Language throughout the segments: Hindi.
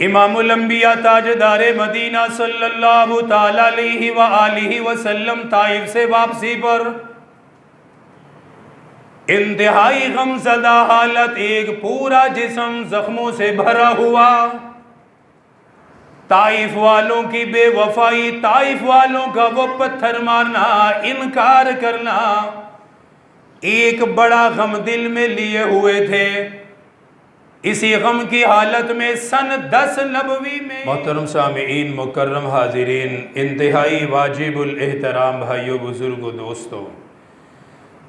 इमामुल अंबिया ताजदारे मदीना सल्लल्लाहु ताला अलैहि व आलिहि वसल्लम ताइफ से वापसी पर इंतहाई गमज़दा हालत, एक पूरा जिस्म जख्मों से भरा हुआ। ताइफ वालों की बेवफाई, ताइफ वालों का वो पत्थर मारना, इनकार करना, एक बड़ा गम दिल में लिए हुए थे। इसी गम की हालत में सन 10 नबवी में मोहतरम सामीईन, मुकर्रम हाजिरीन, इंतहाई वाजिबुल एहतराम भाइयों, बुजुर्गों, दोस्तों,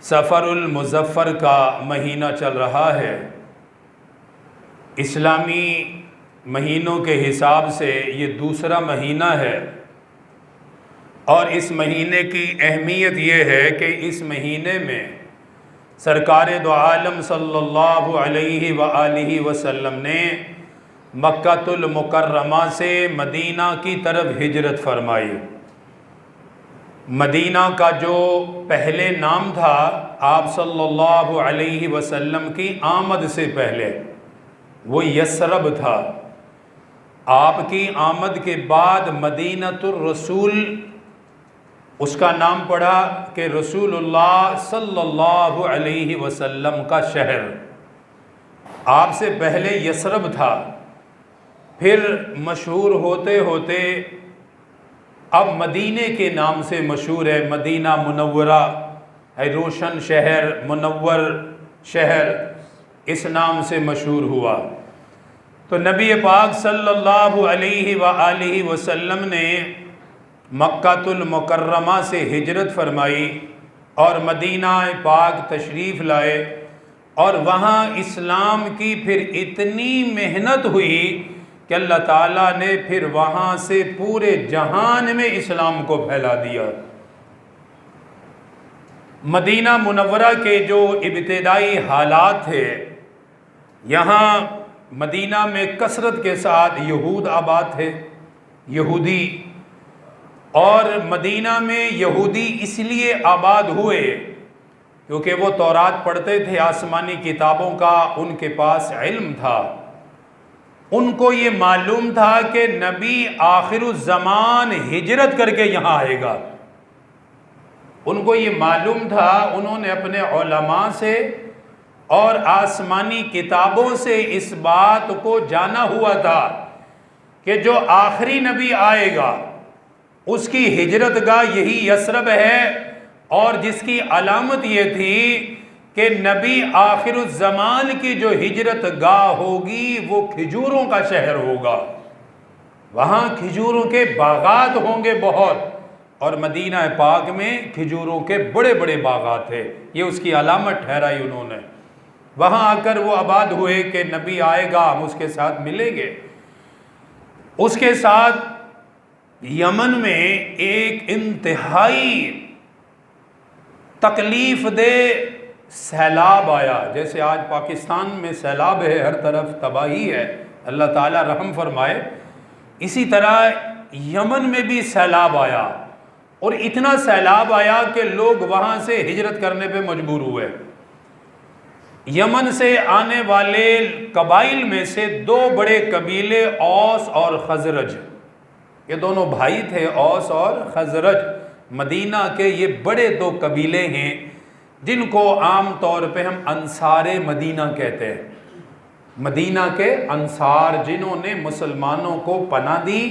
सफ़रुल मुज़फ़्फ़र का महीना चल रहा है। इस्लामी महीनों के हिसाब से ये दूसरा महीना है और इस महीने की अहमियत ये है कि इस महीने में सरकार दो आलम सल्लल्लाहु अलैहि व आलिहि वसल्लम ने मक्कातुल मुकर्रमा से मदीना की तरफ हिजरत फरमाई। मदीना का जो पहले नाम था आप सल्लल्लाहु अलैहि वसल्लम की आमद से पहले, वो यसरब था। आपकी आमद के बाद मदीनतुर रसूल उसका नाम पड़ा कि रसूलुल्लाह सल्लल्लाहु अलैहि वसल्लम का शहर। आपसे पहले यसरब था, फिर मशहूर होते होते अब मदीने के नाम से मशहूर है। मदीना मुनव्वरा है, रोशन शहर, मुनव्वर शहर, इस नाम से मशहूर हुआ। तो नबी पाक सल्लल्लाहु अलैहि व आलिहि वसल्लम ने मक्कातुल मुकर्रमा से हिजरत फरमाई और मदीना पाक तशरीफ़ लाए और वहाँ इस्लाम की फिर इतनी मेहनत हुई कि अल्लाह ताला ने फिर वहाँ से पूरे जहान में इस्लाम को फैला दिया। मदीना मुनव्वरा के जो इब्तिदाई हालात थे, यहाँ मदीना में कसरत के साथ यहूद आबाद थे, यहूदी। और मदीना में यहूदी इसलिए आबाद हुए क्योंकि वो तौरात पढ़ते थे, आसमानी किताबों का उनके पास इल्म था। उनको ये मालूम था कि नबी आखिरुज़्ज़मान हिजरत करके यहाँ आएगा। उनको ये मालूम था, उन्होंने अपने उलमा से और आसमानी किताबों से इस बात को जाना हुआ था कि जो आखिरी नबी आएगा उसकी हिजरत गाह यही यसरब है और जिसकी अलामत ये थी कि नबी आखिरुज़्ज़मान की जो हिजरत गाह होगी वो खिजूरों का शहर होगा। वहाँ खिजूरों के बागात होंगे बहुत, और मदीना पाक में खिजूरों के बड़े बड़े बागात थे। ये उसकी अलामत ठहराई उन्होंने। वहाँ आकर वो आबाद हुए कि नबी आएगा, हम उसके साथ मिलेंगे। उसके साथ यमन में एक इंतहाई तकलीफ दे सैलाब आया। जैसे आज पाकिस्तान में सैलाब है, हर तरफ तबाही है, अल्लाह ताला रहम फरमाए। इसी तरह यमन में भी सैलाब आया और इतना सैलाब आया कि लोग वहाँ से हिजरत करने पे मजबूर हुए। यमन से आने वाले कबाइल में से दो बड़े कबीले औस और खजरज, ये दोनों भाई थे, औस और खजरज, मदीना के ये बड़े दो कबीले हैं जिनको आम तौर पे हम अंसारे मदीना कहते हैं। मदीना के अंसार, जिन्होंने मुसलमानों को पनाह दी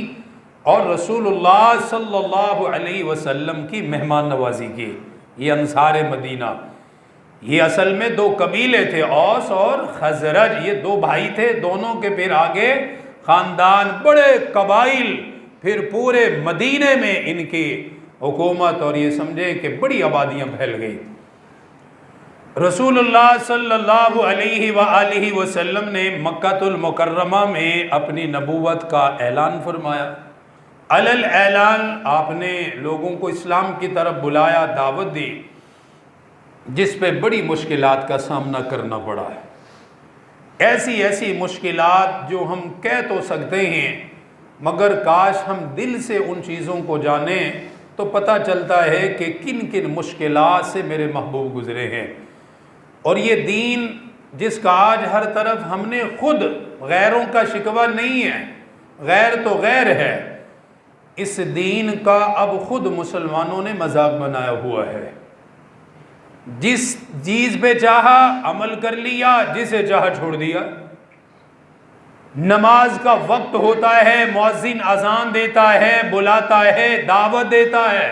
और रसूलुल्लाह सल्लल्लाहु अलैहि वसल्लम की मेहमान नवाजी की, ये अंसारे मदीना। ये असल में दो कबीले थे, औस और खजरज, ये दो भाई थे। दोनों के फिर आगे ख़ानदान, बड़े कबाइल, फिर पूरे मदीने में इनकी हुकूमत, और ये समझे कि बड़ी आबादियाँ फैल गई। रसूलुल्लाह सल्लल्लाहु अलैहि व आलिहि वसल्लम ने मक्कातुल मुकर्रमा में अपनी नबूवत का ऐलान फरमाया। अलल ऐलान, आपने लोगों को इस्लाम की तरफ बुलाया, दावत दी, जिस पे बड़ी मुश्किलात का सामना करना पड़ा है। ऐसी ऐसी मुश्किलात जो हम कह तो सकते हैं, मगर काश हम दिल से उन चीज़ों को जानें तो पता चलता है कि किन किन मुश्किलात से मेरे महबूब गुज़रे हैं। और ये दीन जिसका आज हर तरफ हमने खुद गैरों का शिकवा नहीं है, गैर तो गैर है, इस दीन का अब खुद मुसलमानों ने मजाक बनाया हुआ है। जिस चीज़ पे चाहा अमल कर लिया, जिसे चाहा छोड़ दिया। नमाज का वक्त होता है, मुअज्जिन अजान देता है, बुलाता है, दावत देता है,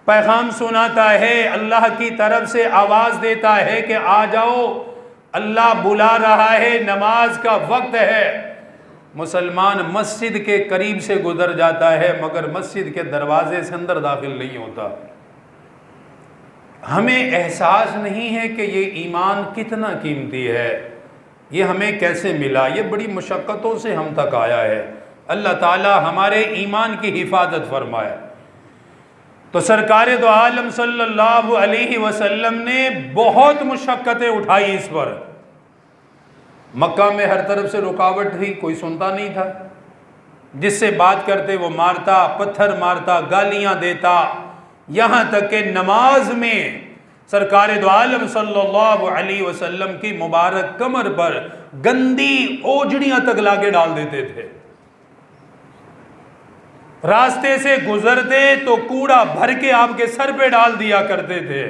पैगाम सुनाता है, अल्लाह की तरफ से आवाज़ देता है कि आ जाओ, अल्लाह बुला रहा है, नमाज का वक्त है। मुसलमान मस्जिद के करीब से गुजर जाता है मगर मस्जिद के दरवाजे से अंदर दाखिल नहीं होता। हमें एहसास नहीं है कि ये ईमान कितना कीमती है, ये हमें कैसे मिला, ये बड़ी मुशक्क़तों से हम तक आया है। अल्लाह ताला हमारे ईमान की हिफाजत फरमाए। तो सरकार दो आलम सल्लल्लाहु अलैहि वसल्लम ने बहुत मुशक्क़तें उठाई इस पर। मक्का में हर तरफ से रुकावट थी, कोई सुनता नहीं था, जिससे बात करते वो मारता, पत्थर मारता, गालियां देता, यहाँ तक कि नमाज में सरकार दो आलम सल्लल्लाहु अलैहि वसल्लम की मुबारक कमर पर गंदी ओजड़ियां तक लाके डाल देते थे। रास्ते से गुजरते तो कूड़ा भर के आपके सर पे डाल दिया करते थे।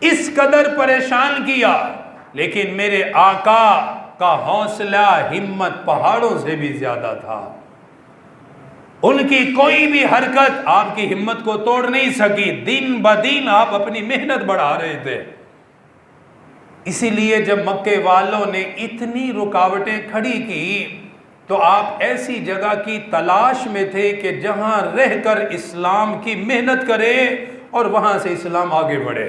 इस कदर परेशान किया, लेकिन मेरे आका का हौसला हिम्मत पहाड़ों से भी ज्यादा था। उनकी कोई भी हरकत आपकी हिम्मत को तोड़ नहीं सकी। दिन ब दिन आप अपनी मेहनत बढ़ा रहे थे। इसीलिए जब मक्के वालों ने इतनी रुकावटें खड़ी की तो आप ऐसी जगह की तलाश में थे कि जहां रहकर इस्लाम की मेहनत करें और वहां से इस्लाम आगे बढ़े।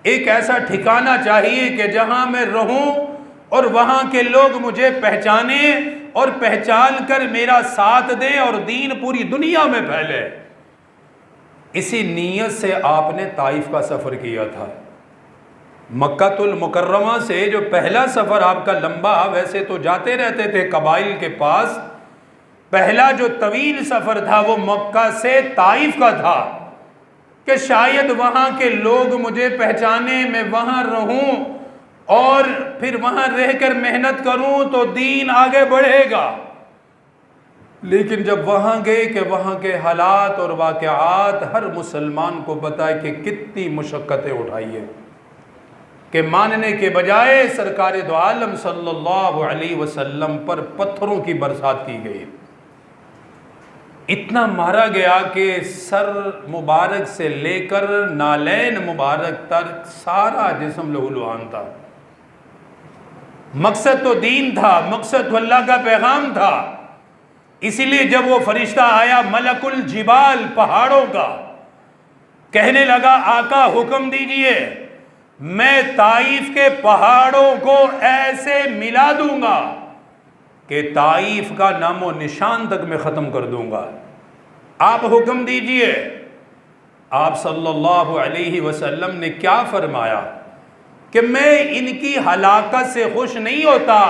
एक ऐसा ठिकाना चाहिए कि जहां मैं रहूं और वहां के लोग मुझे पहचाने और पहचान कर मेरा साथ दें और दीन पूरी दुनिया में फैले। इसी नीयत से आपने ताइफ का सफ़र किया था। मक्कातुल मुकर्रमा से जो पहला सफ़र आपका लंबा, वैसे तो जाते रहते थे कबाइल के पास, पहला जो तवील सफ़र था वो मक्का से ताइफ का था कि शायद वहाँ के लोग मुझे पहचाने, मैं वहाँ रहूं और फिर वहाँ रहकर मेहनत करूं तो दीन आगे बढ़ेगा। लेकिन जब वहाँ गए कि वहाँ के हालात और वाक़यात हर मुसलमान को पता है कि कितनी मुशक्क़तें उठाई है कि मानने के बजाय सरकार दो आलम सल्लल्लाहु अलैहि वसल्लम पर पत्थरों की बरसात की गई। इतना मारा गया कि सर मुबारक से लेकर नालैन मुबारक तक सारा जिस्म लहूलुहान था। मकसद तो दीन था, मकसद तो अल्लाह का पैगाम था। इसीलिए जब वो फरिश्ता आया मलकुल जिबाल, पहाड़ों का, कहने लगा आका हुक्म दीजिए, मैं ताइफ के पहाड़ों को ऐसे मिला दूंगा कि ताइफ का नामो निशान तक मैं ख़त्म कर दूंगा। आप हुक्म दीजिए। आप सल्लल्लाहु अलैहि वसल्लम ने क्या फरमाया कि मैं इनकी हलाकत से खुश नहीं होता,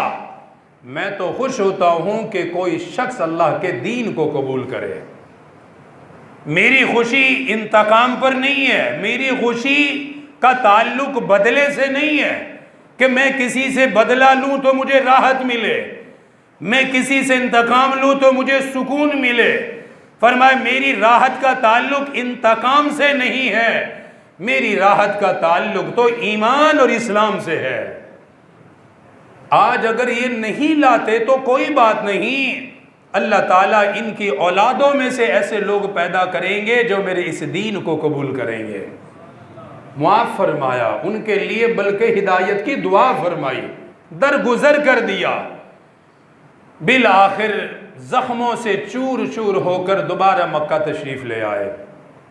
मैं तो खुश होता हूं कि कोई शख्स अल्लाह के दीन को कबूल करे। मेरी खुशी इंतकाम पर नहीं है, मेरी खुशी का ताल्लुक बदले से नहीं है कि मैं किसी से बदला लूं तो मुझे राहत मिले, मैं किसी से इंतकाम लूं तो मुझे सुकून मिले। फरमाए मेरी राहत का ताल्लुक इंतकाम से नहीं है, मेरी राहत का ताल्लुक तो ईमान और इस्लाम से है। आज अगर ये नहीं लाते तो कोई बात नहीं, अल्लाह ताला इनकी औलादों में से ऐसे लोग पैदा करेंगे जो मेरे इस दीन को कबूल करेंगे। मुआफ़ फरमाया उनके लिए, बल्कि हिदायत की दुआ फरमाई, दरगुजर कर दिया। बिल आखिर ज़ख्मों से चूर चूर होकर दोबारा मक्का तशरीफ़ ले आए,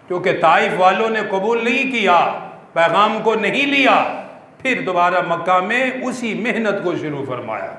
क्योंकि ताइफ वालों ने कबूल नहीं किया, पैगाम को नहीं लिया। फिर दोबारा मक्का में उसी मेहनत को शुरू फरमाया।